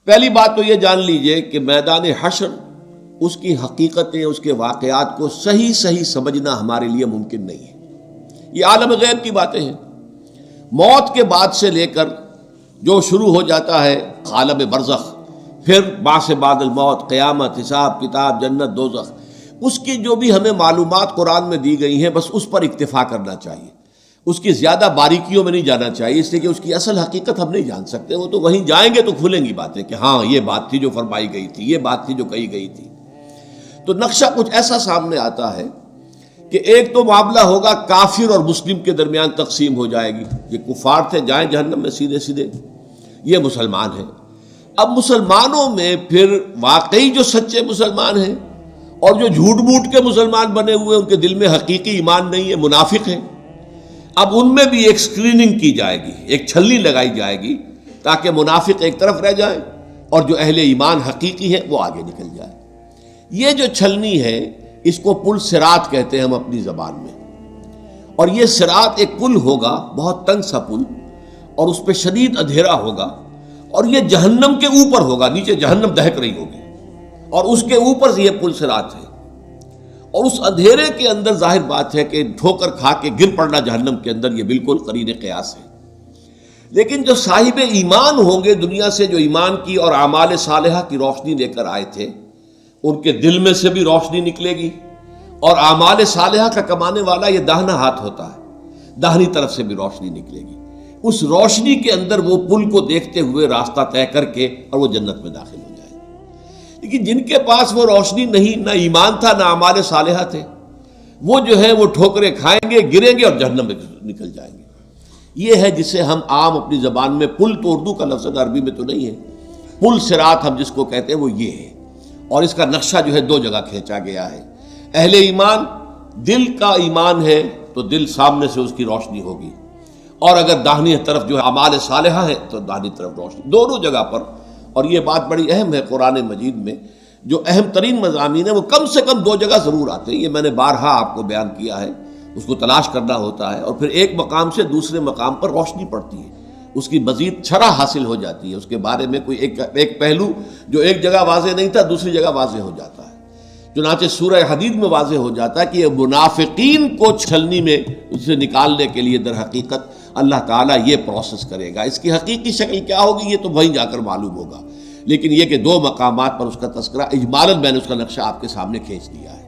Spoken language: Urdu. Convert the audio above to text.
پہلی بات تو یہ جان لیجئے کہ میدان حشر، اس کی حقیقتیں، اس کے واقعات کو صحیح سمجھنا ہمارے لیے ممکن نہیں ہے۔ یہ عالم غیب کی باتیں ہیں۔ موت کے بعد سے لے کر جو شروع ہو جاتا ہے عالم برزخ، پھر بعث بعد الموت، قیامت، حساب کتاب، جنت دوزخ، اس کی جو بھی ہمیں معلومات قرآن میں دی گئی ہیں بس اس پر اکتفا کرنا چاہیے، اس کی زیادہ باریکیوں میں نہیں جانا چاہیے، اس لیے کہ اس کی اصل حقیقت ہم نہیں جان سکتے۔ وہ تو وہیں جائیں گے تو کھلیں گی باتیں کہ ہاں یہ بات تھی جو فرمائی گئی تھی، یہ بات تھی جو کہی گئی تھی۔ تو نقشہ کچھ ایسا سامنے آتا ہے کہ ایک تو معاملہ ہوگا کافر اور مسلم کے درمیان تقسیم ہو جائے گی، یہ کفار تھے جائیں جہنم میں سیدھے، یہ مسلمان ہیں۔ اب مسلمانوں میں پھر واقعی جو سچے مسلمان ہیں اور جو جھوٹ موٹ کے مسلمان بنے ہوئے ان کے دل میں حقیقی ایمان نہیں ہے، منافق ہیں، اب ان میں بھی ایک سکریننگ کی جائے گی، ایک چھلنی لگائی جائے گی تاکہ منافق ایک طرف رہ جائیں اور جو اہل ایمان حقیقی ہے وہ آگے نکل جائے۔ یہ جو چھلنی ہے اس کو پل صراط کہتے ہیں ہم اپنی زبان میں، اور یہ صراط ایک پل ہوگا، بہت تنگ سا پل، اور اس پہ شدید اندھیرا ہوگا، اور یہ جہنم کے اوپر ہوگا، نیچے جہنم دہک رہی ہوگی اور اس کے اوپر سے یہ پل صراط ہے، اور اس اندھیرے کے اندر ظاہر بات ہے کہ ٹھوکر کھا کے گر پڑنا جہنم کے اندر یہ بالکل قرین قیاس ہے۔ لیکن جو صاحب ایمان ہوں گے دنیا سے، جو ایمان کی اور اعمال صالحہ کی روشنی لے کر آئے تھے، ان کے دل میں سے بھی روشنی نکلے گی، اور اعمال صالحہ کا کمانے والا یہ داہنا ہاتھ ہوتا ہے، داہنی طرف سے بھی روشنی نکلے گی۔ اس روشنی کے اندر وہ پل کو دیکھتے ہوئے راستہ طے کر کے اور وہ جنت میں داخل ہو جائے گا۔ لیکن جن کے پاس وہ روشنی نہیں، نہ ایمان تھا نہ اعمال صالحہ تھے، وہ جو ہے وہ ٹھوکریں کھائیں گے، گریں گے اور جہنم میں نکل جائیں گے۔ یہ ہے جسے ہم عام اپنی زبان میں پل، تو اردو کا لفظ عربی میں تو نہیں ہے، پل صراط ہم جس کو کہتے ہیں وہ یہ ہے، اور اس کا نقشہ جو ہے دو جگہ کھینچا گیا ہے۔ اہل ایمان، دل کا ایمان ہے تو دل سامنے سے اس کی روشنی ہوگی، اور اگر داہنی طرف جو ہے اعمال صالحہ ہے تو داہنی طرف روشنی، دونوں جگہ پر۔ اور یہ بات بڑی اہم ہے، قرآن مجید میں جو اہم ترین مضامین ہیں وہ کم سے کم دو جگہ ضرور آتے ہیں، یہ میں نے بارہا آپ کو بیان کیا ہے، اس کو تلاش کرنا ہوتا ہے، اور پھر ایک مقام سے دوسرے مقام پر روشنی پڑتی ہے، اس کی مزید شرح حاصل ہو جاتی ہے، اس کے بارے میں کوئی ایک پہلو جو ایک جگہ واضح نہیں تھا دوسری جگہ واضح ہو جاتا ہے۔ چنانچہ سورہ حدید میں واضح ہو جاتا ہے کہ یہ منافقین کو چھلنی میں اسے نکالنے کے لیے در حقیقت اللہ تعالیٰ یہ پروسیس کرے گا۔ اس کی حقیقی شکل کیا ہوگی یہ تو وہیں جا کر معلوم ہوگا، لیکن یہ کہ دو مقامات پر اس کا تذکرہ اجمالاً میں نے اس کا نقشہ آپ کے سامنے کھینچ دیا ہے۔